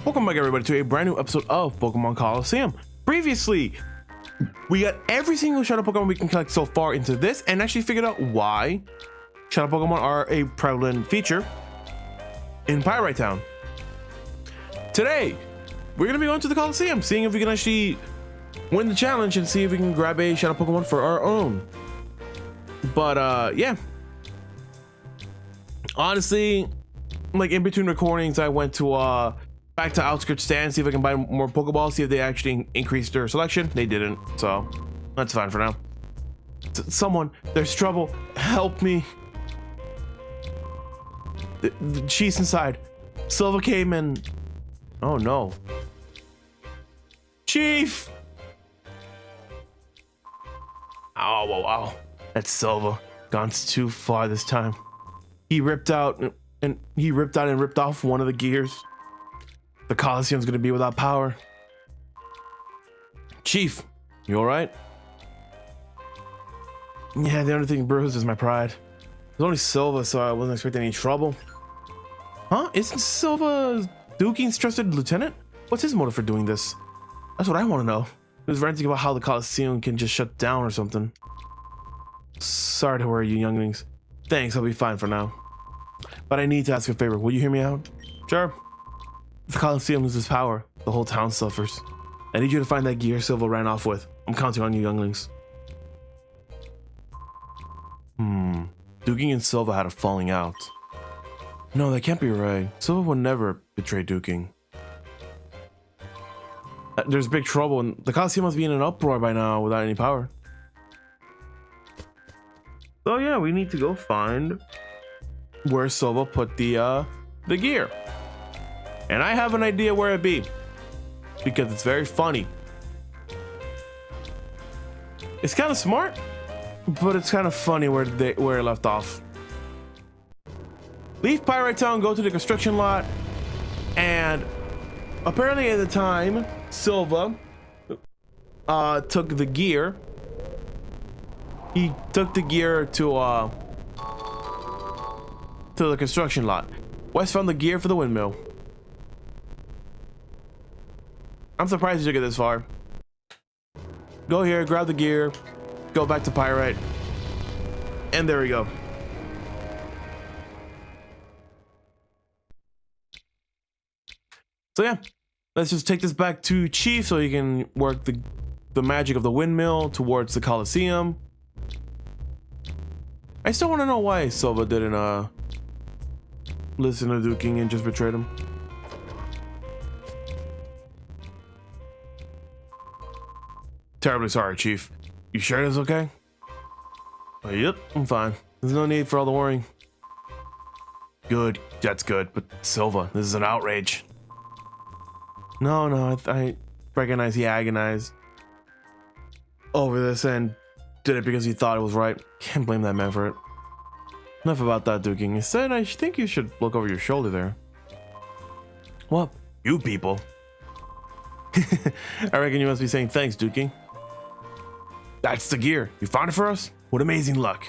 Welcome back everybody to a brand new episode of Pokemon Colosseum. Previously, we got every single shadow Pokemon we can collect so far into this and actually figured out why shadow Pokemon are a prevalent feature in Pyrite Town. Today, we're going to be going to the Colosseum, seeing if we can actually win the challenge and see if we can grab a shadow Pokemon for our own. But yeah. Honestly, like in between recordings, I went to back to Outskirts Stand, see if I can buy more Pokeballs, see if they actually increased their selection. They didn't, so that's fine for now. Someone, there's trouble. Help me. She's inside. Silva came and... Oh no. Chief! Oh, whoa, wow. That's Silva. Gone too far this time. He ripped out and ripped off one of the gears. The Colosseum's gonna be without power. Chief, you alright? Yeah, the only thing bruised is my pride. There's only Silva, so I wasn't expecting any trouble. Huh? Isn't Silva Duking's trusted lieutenant? What's his motive for doing this? That's what I want to know. He was ranting about how the Colosseum can just shut down or something. Sorry to worry you younglings. Thanks, I'll be fine for now. But I need to ask a favor. Will you hear me out? Sure. If the Colosseum loses power, the whole town suffers. I need you to find that gear Silva ran off with. I'm counting on you younglings. Duking and Silva had a falling out. No, that can't be right. Silva would never betray Duking. There's big trouble and the Colosseum must be in an uproar by now without any power. So yeah, we need to go find where Silva put the gear. And I have an idea where it be, because it's very funny. It's kind of smart, but it's kind of funny where it left off. Leave Pyrite Town, go to the construction lot, and apparently at the time, Silva took the gear. He took the gear to the construction lot. Wes found the gear for the windmill. I'm surprised you took it this far. Go here, grab the gear, go back to Pyrite, and there we go. So yeah, let's just take this back to Chief so he can work the magic of the windmill towards the Colosseum. I still want to know why Silva didn't listen to Duking and just betrayed him. Terribly sorry, Chief. You sure it's okay? Yep, I'm fine. There's no need for all the worrying. Good, that's good. But Silva, this is an outrage. No, I recognize he agonized over this and did it because he thought it was right. Can't blame that man for it. Enough about that, Duking. Instead, I think you should look over your shoulder there. Well, you people. I reckon you must be saying thanks, Duking. That's the gear. You found it for us? What amazing luck.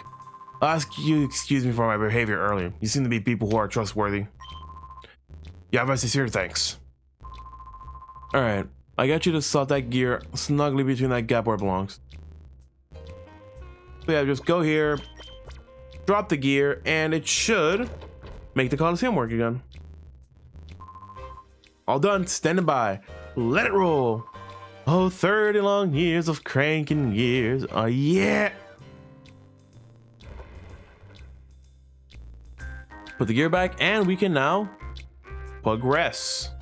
I'll ask you excuse me for my behavior earlier. You seem to be people who are trustworthy. You have my sincere thanks. Alright, I got you to slot that gear snugly between that gap where it belongs. So yeah, just go here, drop the gear, and it should make the Colosseum work again. All done, standing by. Let it roll. Oh, 30 long years of cranking years. Oh, yeah. Put the gear back, and we can now progress.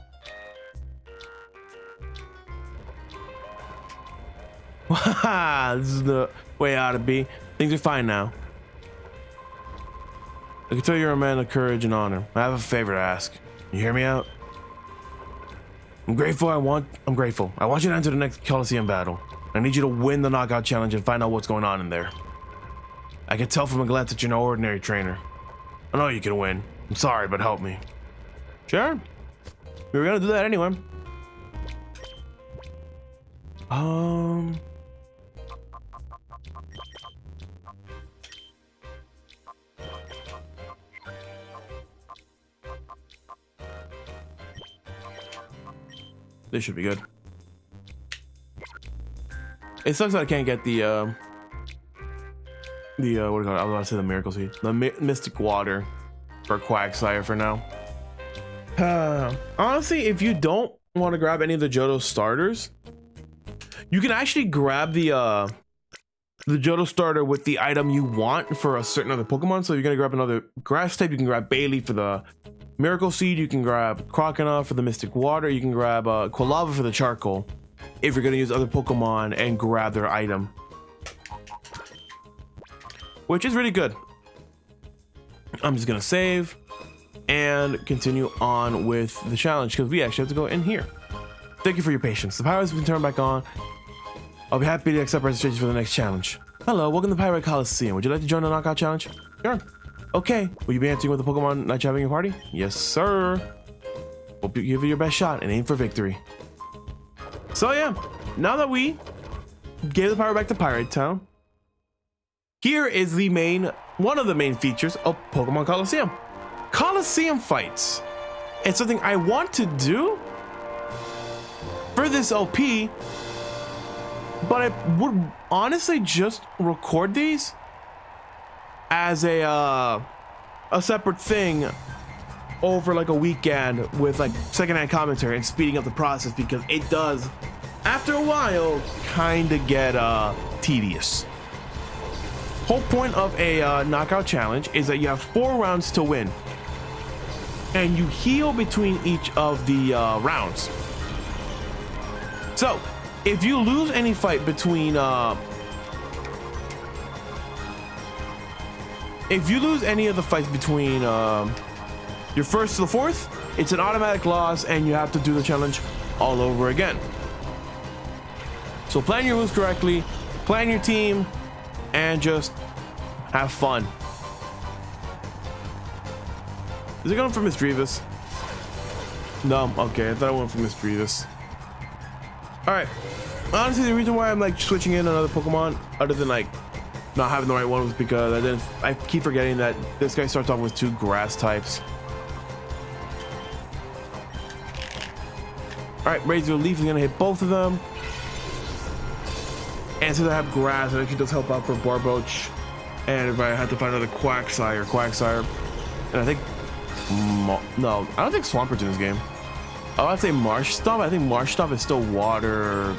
This is the way it ought to be. Things are fine now. I can tell you're a man of courage and honor. I have a favor to ask. You hear me out? I'm grateful. I'm grateful. I want you to enter the next Colosseum battle. I need you to win the knockout challenge and find out what's going on in there. I can tell from a glance that you're no ordinary trainer. I know you can win. I'm sorry, but help me. Sure. We were gonna do that anyway. This should be good. It sucks that I can't get the what do you call it? I was about to say the miracle seed, the mystic water for Quagsire for now. Honestly, if you don't want to grab any of the Johto starters, you can actually grab the Johto starter with the item you want for a certain other Pokemon. So you're gonna grab another grass type, you can grab Bailey for the miracle seed, you can grab Croconaw for the mystic water, you can grab Quilava for the charcoal if you're gonna use other Pokemon and grab their item, which is really good. I'm just gonna save and continue on with the challenge because we actually have to go in here. Thank you for your patience. The power has been turned back on. I'll be happy to accept registration for the next challenge. Hello, welcome to Pokemon Colosseum. Would you like to join the knockout challenge? Sure. Okay, will you be answering with the Pokemon that you have in your party? Yes, sir. Hope you give it your best shot and aim for victory. So yeah, now that we gave the power back to Pirate Town, here is the one of the main features of Pokemon Colosseum. Colosseum fights. It's something I want to do for this LP, but I would honestly just record these as a separate thing over like a weekend with like secondhand commentary and speeding up the process, because it does after a while kind of get tedious. Whole point of a knockout challenge is that you have 4 rounds to win, and you heal between each of the rounds. So if you lose any fight between if you lose any of the fights between your first to the 4th, it's an automatic loss and you have to do the challenge all over again. So plan your moves correctly, plan your team, and just have fun. Is it going for Misdreavus? No, okay, I thought I went for Misdreavus. Alright, honestly the reason why I'm like switching in another Pokemon other than like not having the right one was because I keep forgetting that this guy starts off with 2 grass types. Alright, Razor Leaf is gonna hit both of them. And since I have grass, it actually does help out for Barboach. And if I had to find another Quagsire. And I think no, I don't think Swampert's in this game. Oh, I'd say Marsh Stomp. I think Marsh Stomp is still water,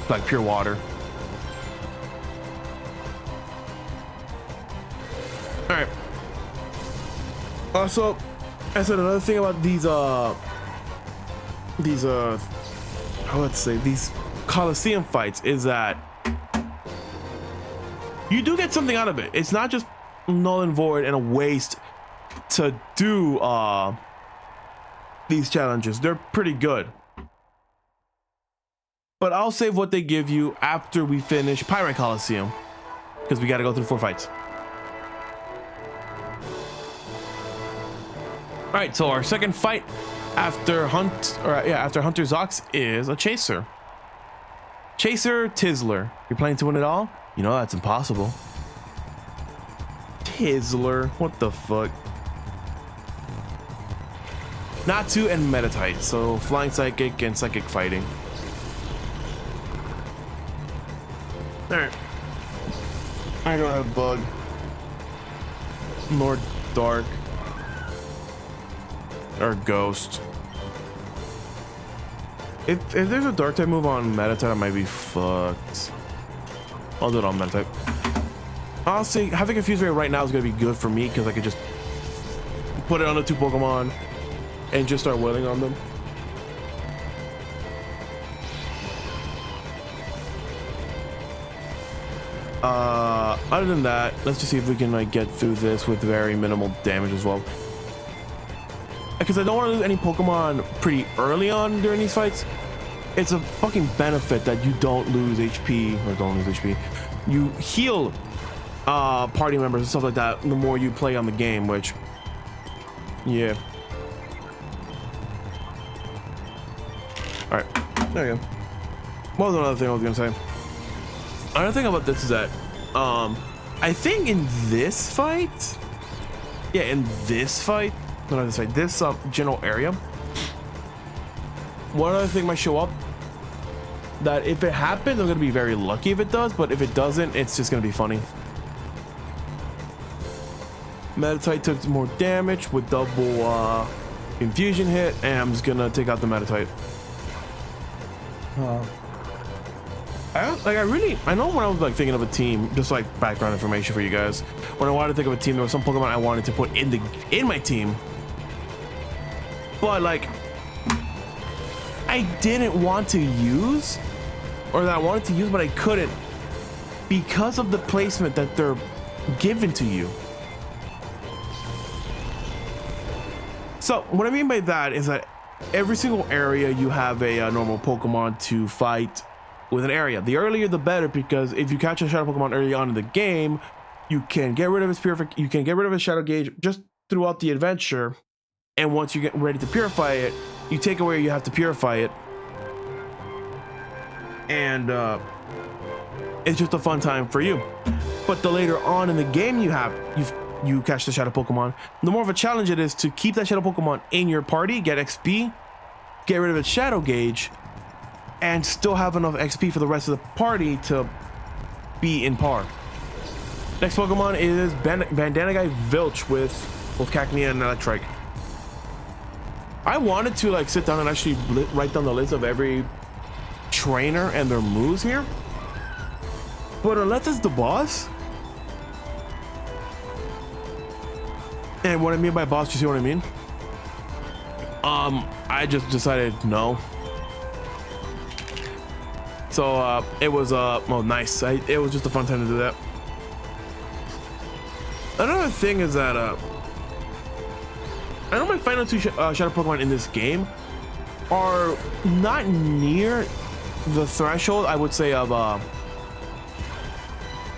like pure water. Alright. Also, I said another thing about these let's say these Colosseum fights is that you do get something out of it. It's not just null and void and a waste to do these challenges. They're pretty good. But I'll save what they give you after we finish Pirate Colosseum, because we got to go through 4 fights. All right, so our second fight after Hunter Zox is a Chaser. Chaser Tizzler. You're planning to win it all? You know that's impossible. Tizzler, what the fuck? Natu and Metatite, so Flying Psychic and Psychic Fighting. Alright. I don't have Bug. Nor Dark. Or Ghost. If there's a Dark type move on Metatite, I might be fucked. I'll do it on Metatite. Honestly, having a Fuse Ray right now is gonna be good for me because I could just put it on the 2 Pokemon and just start wailing on them. Other than that, let's just see if we can like get through this with very minimal damage as well. Because I don't want to lose any Pokemon pretty early on during these fights. It's a fucking benefit that you don't lose HP, or don't lose HP. You heal party members and stuff like that the more you play on the game, which, yeah. All right, there you go. What was another thing I was gonna say? Another thing about this is that I think in this fight, this general area, one other thing might show up that if it happens, I'm gonna be very lucky if it does, but if it doesn't, it's just gonna be funny. Metatite took more damage with double infusion hit, and I'm just gonna take out the Metatite. I know when I was like thinking of a team, just like background information for you guys, when I wanted to think of a team, there was some Pokemon I wanted to put in my team, but like I didn't want to use, or that I wanted to use but I couldn't because of the placement that they're given to you. So what I mean by that is that every single area you have a normal Pokemon to fight with an area. The earlier the better, because if you catch a Shadow Pokemon early on in the game, you can get rid of its you can get rid of its Shadow Gauge just throughout the adventure, and once you get ready to purify it, you take away you have to purify it, and it's just a fun time for you. But the later on in the game you catch the Shadow Pokemon, the more of a challenge it is to keep that Shadow Pokemon in your party, get XP, get rid of its Shadow Gauge, and still have enough XP for the rest of the party to be in par. Next Pokemon is Bandana Guy Vilch with both Cacnea and Electrike. I wanted to like sit down and actually write down the list of every trainer and their moves here, but unless it's the boss, and what I mean by boss, you see what I mean? I just decided no. So it was oh nice. It was just a fun time to do that. Another thing is that I know my final two Shadow Pokemon in this game are not near the threshold, I would say, of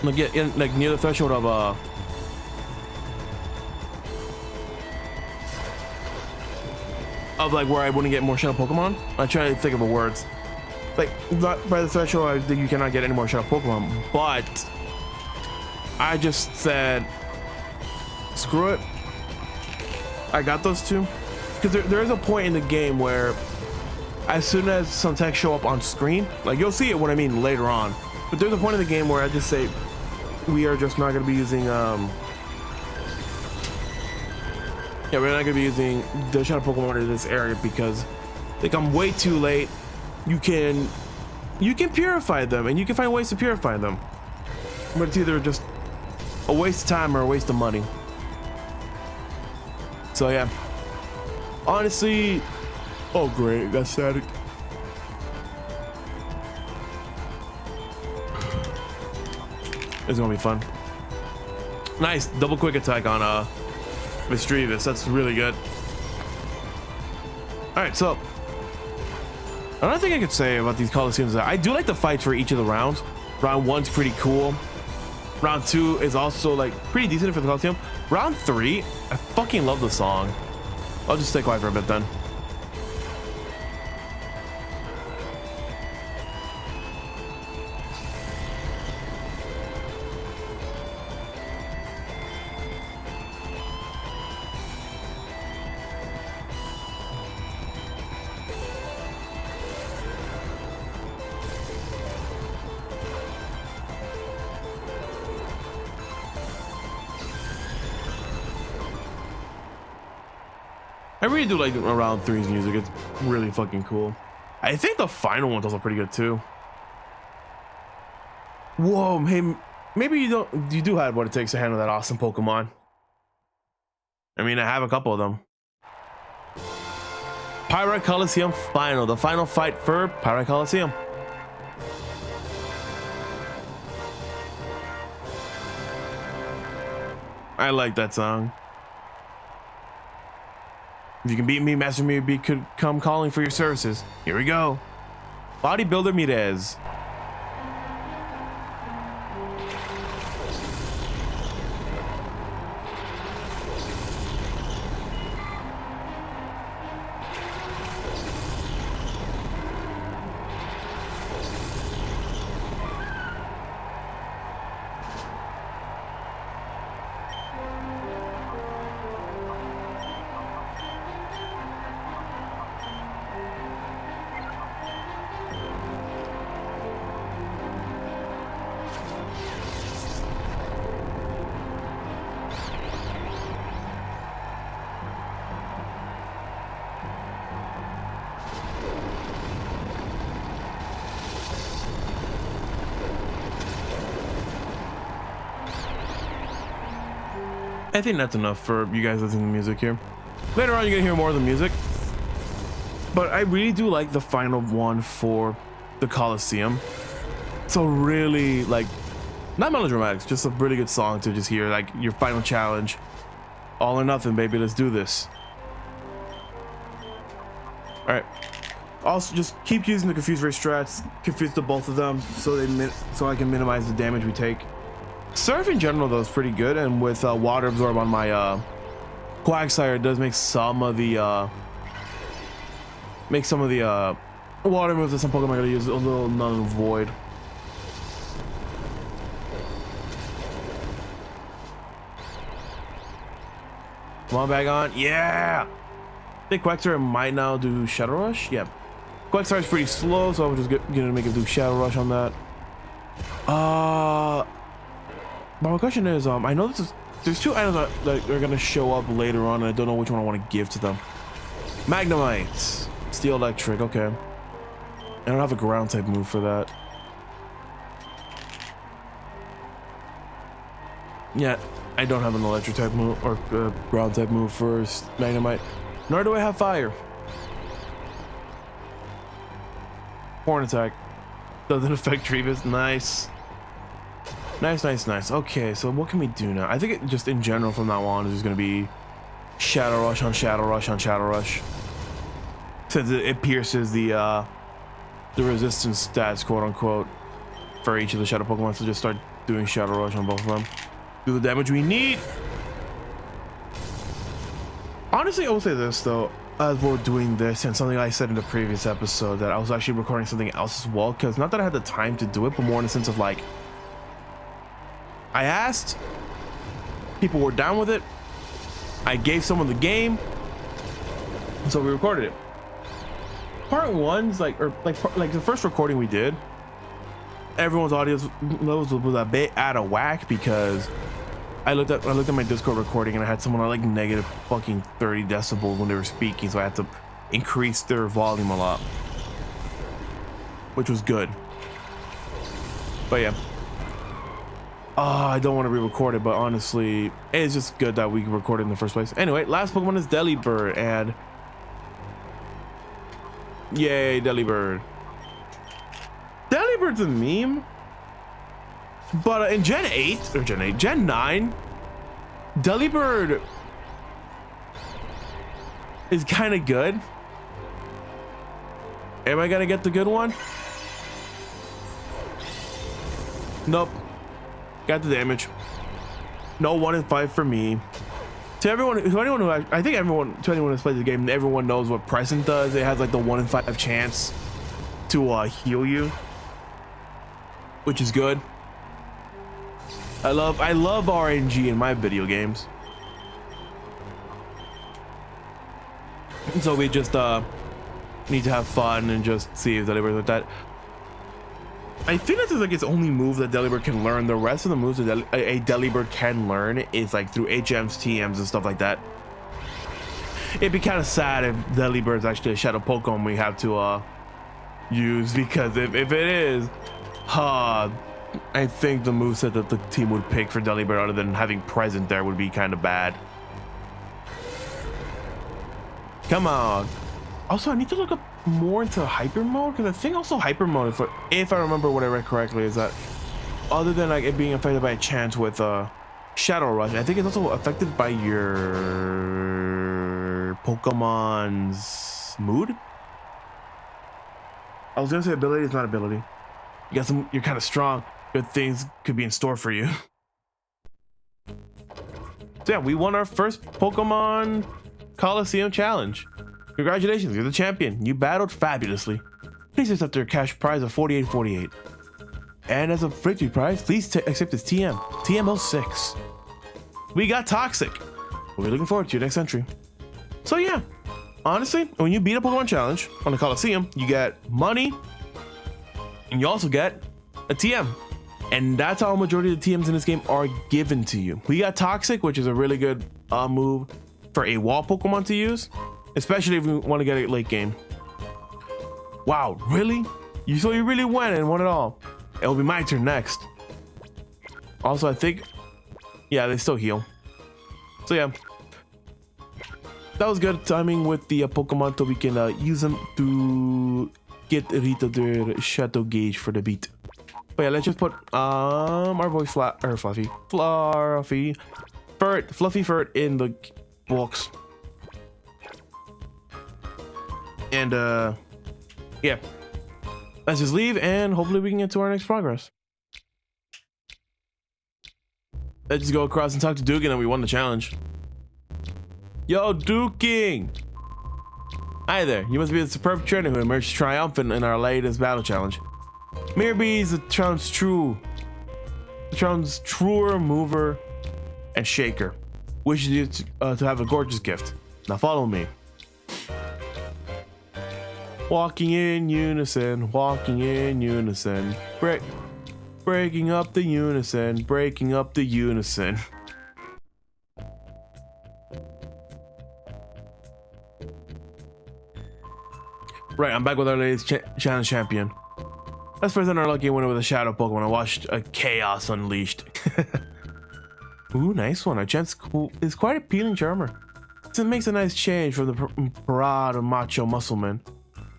like near the threshold of like where I wouldn't get more Shadow Pokemon. I try to think of the words. Like, not by the threshold that you cannot get any more Shadow Pokemon, but I just said, screw it. I got those two. Because there is a point in the game where as soon as some text show up on screen, like you'll see it when I mean later on, but there's a point in the game where I just say, we are just not going to be using, we're not going to be using the Shadow Pokemon in this area because they come way too late. You can purify them, and you can find ways to purify them, but it's either just a waste of time or a waste of money. So yeah, honestly, oh great, got static. It's gonna be fun. Nice double quick attack on Misdreavus. That's really good. All right, so another thing I could say about these Colosseums is that I do like the fights for each of the rounds. Round 1's pretty cool. Round 2 is also like pretty decent for the Colosseum. Round 3, I fucking love the song. I'll just stay quiet for a bit then. I really do like round 3's music. It's really fucking cool. I think the final one's also pretty good too. Whoa, hey, maybe you do have what it takes to handle that awesome Pokemon. I mean, I have a couple of them. Pyrite Colosseum Final, the final fight for Pyrite Colosseum. I like that song. If you can beat me, Master Mew could come calling for your services. Here we go. Bodybuilder Mirez. I think that's enough for you guys listening to music here. Later on, you're gonna hear more of the music. But I really do like the final one for the Colosseum. So really, like, not melodramatic, just a really good song to just hear, like your final challenge. All or nothing, baby, let's do this. All right. Also, just keep using the confused race strats, confuse the both of them, so I can minimize the damage we take. Surf in general though is pretty good, and with water absorb on my Quagsire, it does make some of the water moves that some Pokemon are gonna use a little null and void. Come on, back on, yeah. I think Quagsire might now do Shadow Rush. Yeah, Quagsire is pretty slow, so I'm just gonna make him do Shadow Rush on that. But my question is, I know there's two items that are gonna show up later on, and I don't know which one I want to give to them. Magnemite, Steel Electric, okay. I don't have a ground type move for that. Yeah, I don't have an electric type move or ground type move for Magnemite. Nor do I have fire. Horn attack doesn't affect Trevis. Nice. Nice. Okay, so what can we do now? I think it just in general from now on is just gonna be Shadow Rush on Shadow Rush on Shadow Rush. Since it pierces the resistance stats, quote unquote, for each of the Shadow Pokemon, so just start doing Shadow Rush on both of them. Do the damage we need. Honestly, I will say this though, as we're doing this, and something I said in the previous episode, that I was actually recording something else as well, because not that I had the time to do it, but more in the sense of like, I asked, people were down with it, I gave someone the game, so we recorded it. Part one's like the first recording we did, everyone's audio levels was a bit out of whack, because I looked at my Discord recording and I had someone on like negative fucking 30 decibels when they were speaking, so I had to increase their volume a lot, which was good. But yeah, I don't want to re-record it, but honestly, it's just good that we recorded in the first place. Anyway, last Pokemon is Delibird, and yay, Delibird. Delibird's a meme, but in Gen 9, Delibird is kind of good. Am I gonna get the good one? Nope. Got the damage. No 1 in 5 for me. To anyone who I think to anyone who's played the game, everyone knows what Present does. It has like the 1 in 5 chance to heal you, which is good. I love RNG in my video games. So we just need to have fun and just see if Delibird with that. I think that's like its only move that Delibird can learn. The rest of the moves that a Delibird can learn is like through HMs, TMs, and stuff like that. It'd be kind of sad if Delibird's actually a Shadow Pokemon we have to use, because if it is, I think the moveset that the team would pick for Delibird, other than having Present there, would be kind of bad. Come on. Also, I need to look up more into Hyper Mode, because I think also Hyper Mode, if I remember what I read correctly, is that other than like it being affected by a chance with Shadow Rush, I think it's also affected by your Pokemon's mood. I was gonna say ability, it's not ability. You're kind of strong. Good things could be in store for you. So yeah, we won our first Pokemon Colosseum challenge. Congratulations, you're the champion. You battled fabulously. Please accept your cash prize of 48.48. And as a victory prize, please accept this TM06. We got Toxic. We'll be looking forward to your next entry. So yeah, honestly, when you beat a Pokemon challenge on the Colosseum, you get money, and you also get a TM. And that's how a majority of the TMs in this game are given to you. We got Toxic, which is a really good move for a wall Pokemon to use, especially if you want to get it late game. Wow, really? So you really went and won it all. It'll be my turn next. Also, I think, yeah, they still heal. So yeah, that was good timing with the Pokemon, so we can use them to get rid of their shadow gauge for the beat. But yeah, let's just put our boy Fluffy Furt in the box. And yeah, let's just leave and hopefully we can get to our next progress. Let's just go across and talk to Dugan, and we won the challenge. Yo, Duking! Hi there, you must be the superb trainer who emerged triumphant in our latest battle challenge. Mirby is the town's truer mover and shaker. Wishes you to have a gorgeous gift. Now follow me. Walking in unison, breaking up the unison, breaking up the unison. Right, I'm back with our latest challenge champion. Let's present our lucky winner with a shadow Pokemon. I watched a Chaos Unleashed. Ooh, nice one. Our chance is quite appealing charmer. It makes a nice change from the parade of macho muscleman.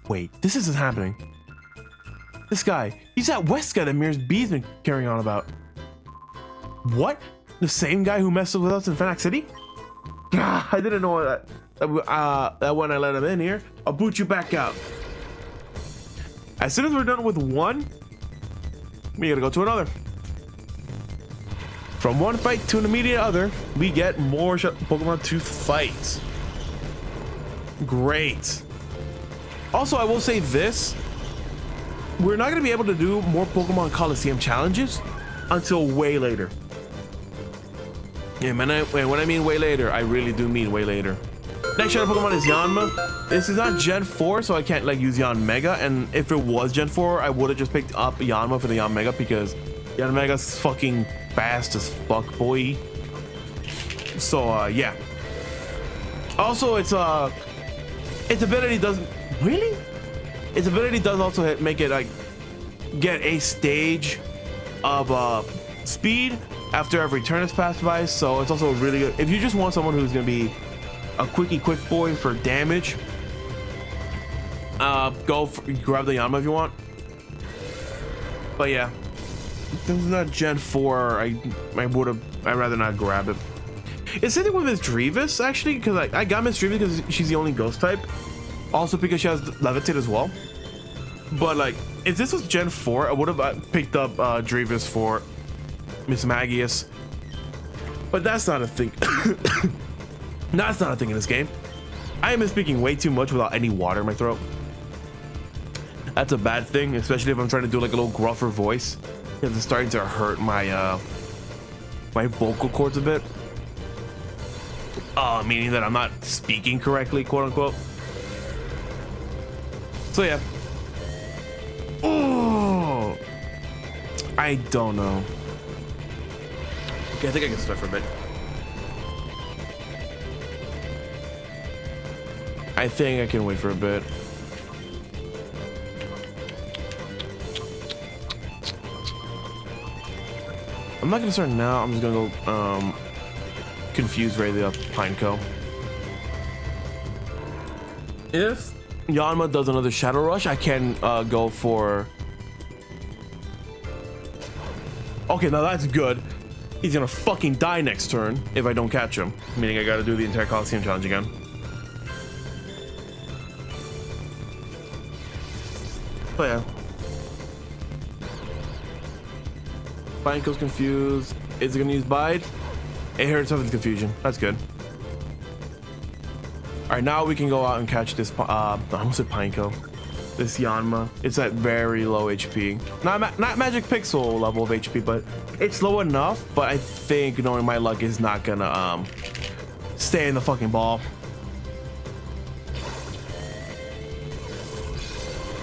Wait, this isn't happening. This guy, he's that West guy that Mirror's B's been carrying on about. What? The same guy who messed with us in Fanac City? I didn't know that when I let him in here. I'll boot you back out. As soon as we're done with one, we gotta go to another. From one fight to an immediate other, we get more Pokemon to fight. Great. Also, I will say this. We're not gonna be able to do more Pokemon Colosseum challenges until way later. Yeah, when I mean way later, I really do mean way later. Next shadow Pokemon is Yanma. This is not Gen 4, so I can't like use Yanmega. And if it was Gen 4, I would have just picked up Yanma for the Yanmega because Yanmega's fucking fast as fuck, boy. So yeah. Also, its ability doesn't really. Its ability does also make it like get a stage of speed after every turn has passed by. So it's also really good if you just want someone who's gonna be a quick boy for damage. Grab the Yanma if you want. But yeah, this is not Gen 4. I'd rather not grab it. It's something with Miss Drevis actually, because I got Miss Drevis because she's the only ghost type. Also because she has Levitate as well. But like, if this was Gen 4, I would have picked up Drevis for Miss Magius. But that's not a thing. That's not a thing in this game. I am speaking way too much without any water in my throat. That's a bad thing, especially if I'm trying to do like a little gruffer voice, because it's starting to hurt my my vocal cords a bit. Meaning that I'm not speaking correctly, quote unquote. So yeah. Oh, I don't know. Okay, I think I can start for a bit. I think I can wait for a bit. I'm not gonna start now. I'm just gonna go confuse right up Pineco. If Yanma does another Shadow Rush, I can go for. Okay, now that's good. He's gonna fucking die next turn if I don't catch him. Meaning I gotta do the entire Colosseum challenge again. But yeah. Pineco's confused. Is it gonna use Bide? It hurts something's confusion. That's good. Alright, now we can go out and catch this I almost said Pineco. This Yanma. It's at very low HP. Not Magic Pixel level of HP, but it's low enough. But I think, knowing my luck, is not gonna stay in the fucking ball.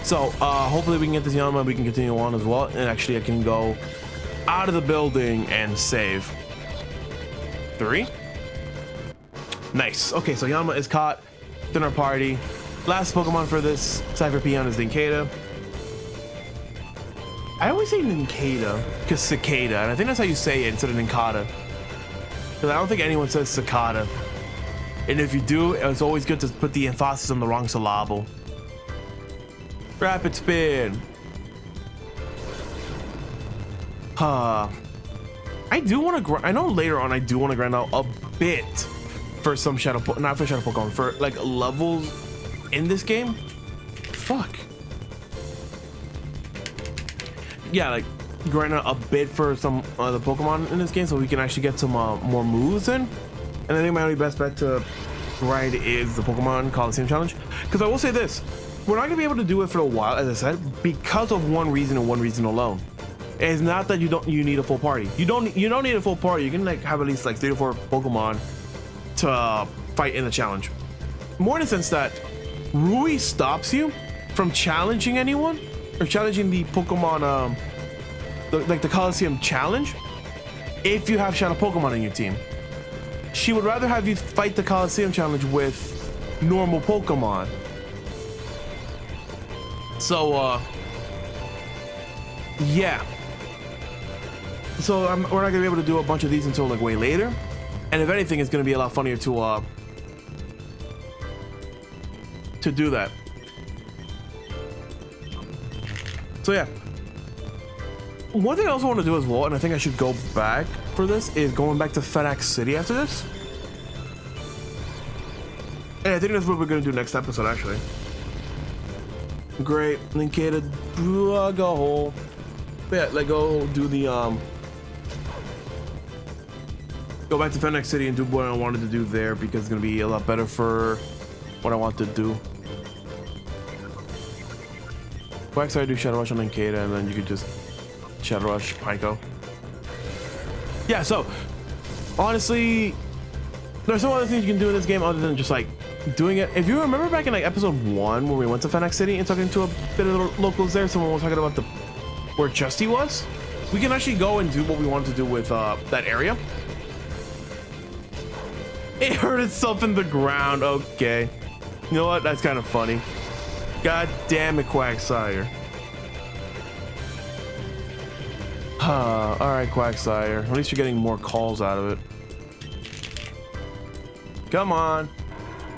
So hopefully we can get this Yanma, we can continue on as well. And actually I can go out of the building and save. 3. Nice. Okay, so Yanma is caught in our party. Last Pokemon for this Cypher Peon is Nincada. I always say Nincada because cicada, and I think that's how you say it instead of Nincada. Because I don't think anyone says cicada. And if you do, it's always good to put the emphasis on the wrong syllable. Rapid spin. I do want to. I know later on I do want to grind out a bit for some not for shadow Pokemon, for like levels in this game. Fuck. Yeah, like grind out a bit for some the Pokemon in this game, so we can actually get some more moves in. And I think my only best bet to grind is the Pokemon Colosseum challenge. Because I will say this, we're not gonna be able to do it for a while, as I said, because of one reason and one reason alone. It's not that you need a full party. You don't need a full party. You can like have at least like 3 to 4 Pokemon to fight in the challenge. More in the sense that Rui stops you from challenging anyone or challenging the Pokemon like the Colosseum challenge if you have Shadow Pokemon in your team. She would rather have you fight the Colosseum challenge with normal Pokemon. So yeah. So we're not gonna be able to do a bunch of these until like way later, and if anything, it's gonna be a lot funnier to do that. So yeah, one thing I also want to do as well, and I think I should go back for this, is going back to Fenax City after this. And I think that's what we're gonna do next episode, actually. Great, Linkada dug a hole. But yeah, like go do the go back to Fenax City and do what I wanted to do there, because it's gonna be a lot better for what I want to do. Quagsire, do Shadow Rush on Linkada, and then you could just Shadow Rush Pico. Yeah, so honestly, there's some other things you can do in this game other than just like doing it. If you remember back in like episode 1 when we went to Fenax City and talking to a bit of the locals there, someone was talking about where Justy was. We can actually go and do what we wanted to do with that area. It hurt itself in the ground. Okay. You know what? That's kind of funny. God damn it, Quagsire. Alright, Quagsire. At least you're getting more calls out of it. Come on.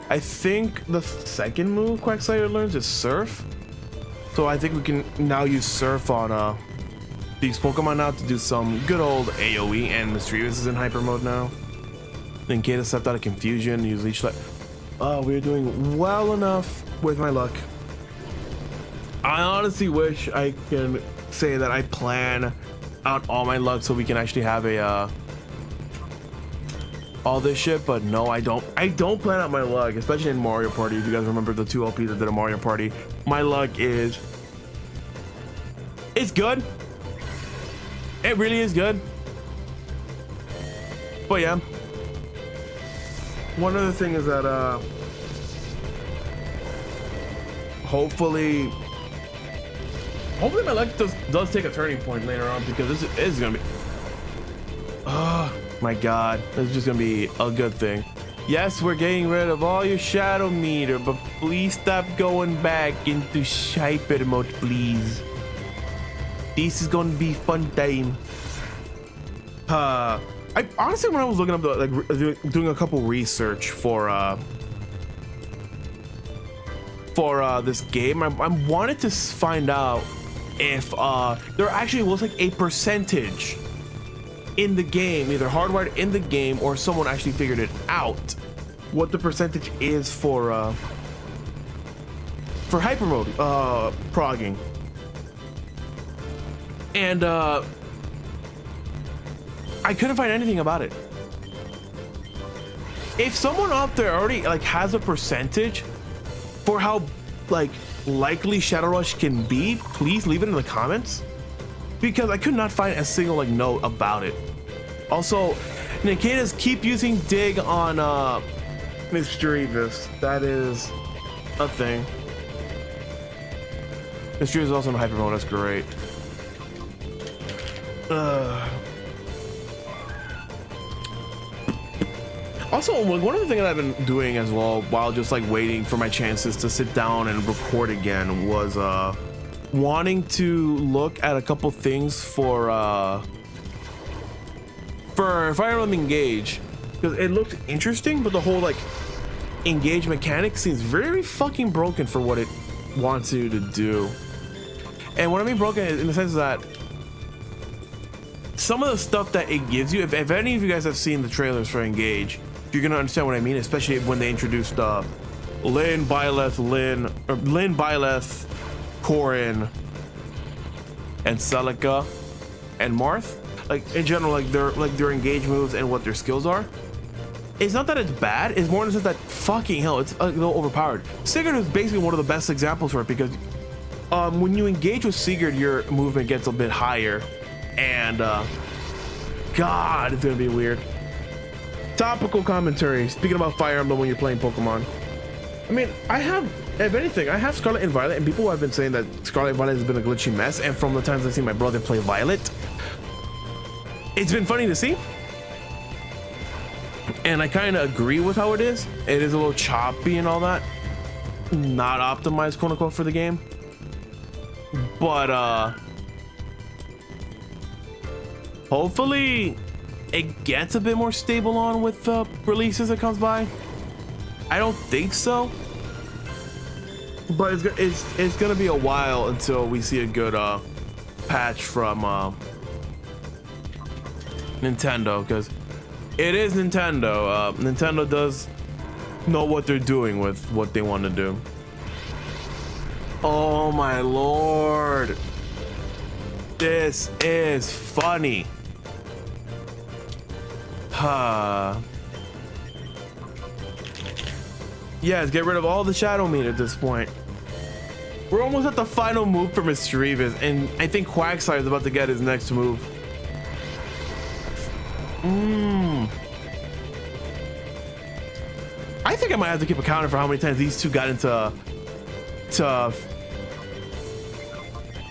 I think the second move Quagsire learns is Surf. So I think we can now use Surf on these Pokemon now to do some good old AoE, and Mischievous is in hyper mode now. Then Kata stepped out of Confusion, use Leech Light. Oh, we're doing well enough with my luck. I honestly wish I can say that I plan out all my luck so we can actually have a all this shit, but no, I don't plan out my luck, especially in Mario Party. If you guys remember the 2 LPs that did a Mario Party, my luck it's good. It really is good. But yeah, one other thing is that hopefully my luck does take a turning point later on, because this is gonna be, oh my god, this is just gonna be a good thing. Yes, we're getting rid of all your shadow meter, but please stop going back into hyper mode, please. This is gonna be fun time. I honestly, when I was looking up doing a couple research for this game, I wanted to find out if there actually was like a percentage in the game, either hardwired in the game or someone actually figured it out, what the percentage is for hyper mode progging. And I couldn't find anything about it. If someone out there already like has a percentage for how like likely Shadow Rush can be, please leave it in the comments, because I could not find a single like note about it. Also, Nikitas, keep using Dig on Mischievous. That is a thing. Mischievous is also in hyper mode. That's great. Also, one of the things that I've been doing as well, while just like waiting for my chances to sit down and record again, was wanting to look at a couple things for Fire Emblem Engage. because it looked interesting, but the whole like engage mechanic seems very fucking broken for what it wants you to do. And what I mean broken is in the sense that some of the stuff that it gives you, if any of you guys have seen the trailers for Engage, you're gonna understand what I mean, especially when they introduced Lynn, Byleth, Corin, and Celica, and Marth. Like in general, like their engage moves and what their skills are. It's not that it's bad, it's more just that fucking hell, it's a little overpowered. Sigurd is basically one of the best examples for it because when you engage with Sigurd, your movement gets a bit higher, and God, it's gonna be weird. Topical commentary. Speaking about Fire Emblem when you're playing Pokemon. I mean, if anything, I have Scarlet and Violet, and people have been saying that Scarlet and Violet has been a glitchy mess, and from the times I've seen my brother play Violet, it's been funny to see. And I kind of agree with how it is. It is a little choppy and all that. Not optimized, quote unquote, for the game. But hopefully it gets a bit more stable on with the releases that comes by. I don't think so, but it's gonna be a while until we see a good patch from Nintendo, because it is Nintendo. Nintendo does know what they're doing with what they want to do. Oh my lord, this is funny. Yes, get rid of all the Shadow Meat at this point. We're almost at the final move for Mischievous, and I think Quagsire is about to get his next move. I think I might have to keep a counter for how many times these two got into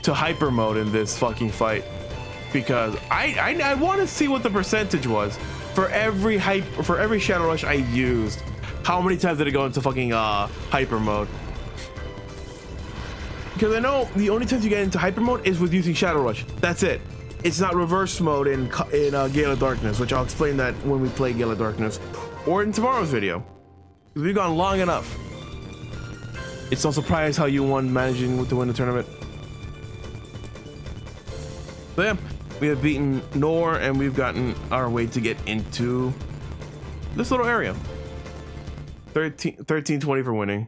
hyper mode in this fucking fight, because I want to see what the percentage was for every Shadow Rush I used. How many times did it go into fucking hyper mode? Because I know the only times you get into hyper mode is with using Shadow Rush. That's it. It's not reverse mode in Gale of Darkness, which I'll explain that when we play Gale of Darkness, or in tomorrow's video. We've gone long enough. It's no surprise how you won managing to win the tournament. So yeah, we have beaten Nor, and we've gotten our way to get into this little area. 1320 for winning.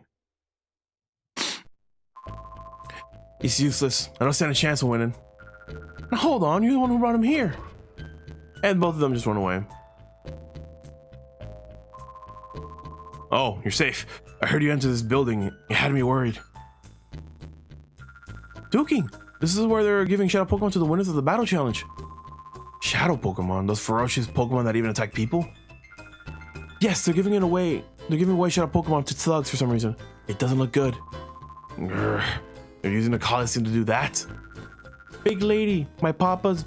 He's useless. I don't stand a chance of winning. Now hold on, you're the one who brought him here. And both of them just run away. Oh, you're safe. I heard you enter this building. You had me worried. Duking, this is where they're giving Shadow Pokemon to the winners of the battle challenge. Shadow Pokemon? Those ferocious Pokemon that even attack people? Yes, they're giving it away. They're giving away Shadow Pokemon to slugs for some reason. It doesn't look good. Grr. They're using the Colosseum to do that. Big lady, my papa's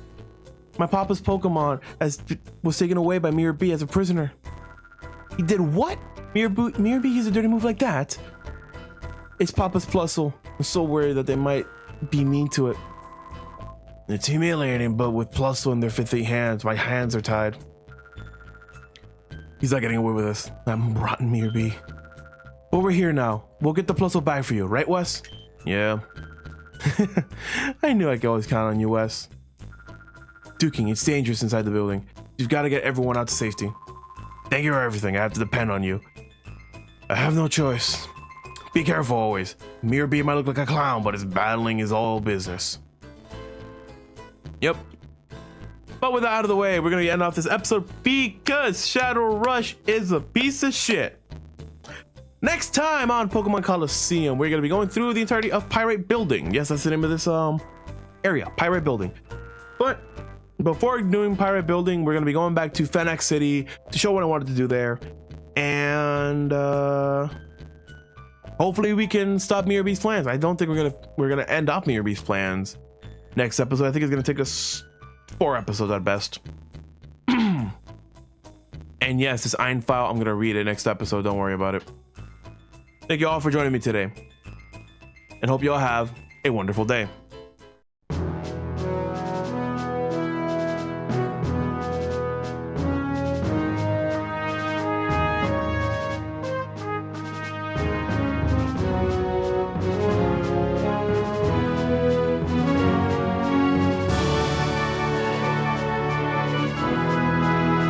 Pokemon was taken away by Mirror B as a prisoner. He did what? Mirror B has a dirty move like that? It's Papa's Plusle. I'm so worried that they might be mean to it. It's humiliating, but with Plusle in their filthy hands, my hands are tied. He's not getting away with this. That rotten Mirror B. But we're here now. We'll get the Plusle back for you, right, Wes? Yeah. I knew I could always count on you, Wes. Duking, it's dangerous inside the building. You've got to get everyone out to safety. Thank you for everything. I have to depend on you. I have no choice. Be careful always. Mirror B might look like a clown, but his battling is all business. Yep. But with that out of the way, we're going to end off this episode because Shadow Rush is a piece of shit. Next time on Pokemon Colosseum, we're going to be going through the entirety of Pyrite Building. Yes, that's the name of this area, Pyrite Building. But before doing Pyrite Building, we're going to be going back to Fennec City to show what I wanted to do there. And hopefully we can stop Mirror B's plans. I don't think we're gonna end off Mirror B's plans next episode. I think it's gonna take us 4 episodes at best. And yes, this Ein file, I'm gonna read it next episode. Don't worry about it. Thank you all for joining me today, and hope you all have a wonderful day.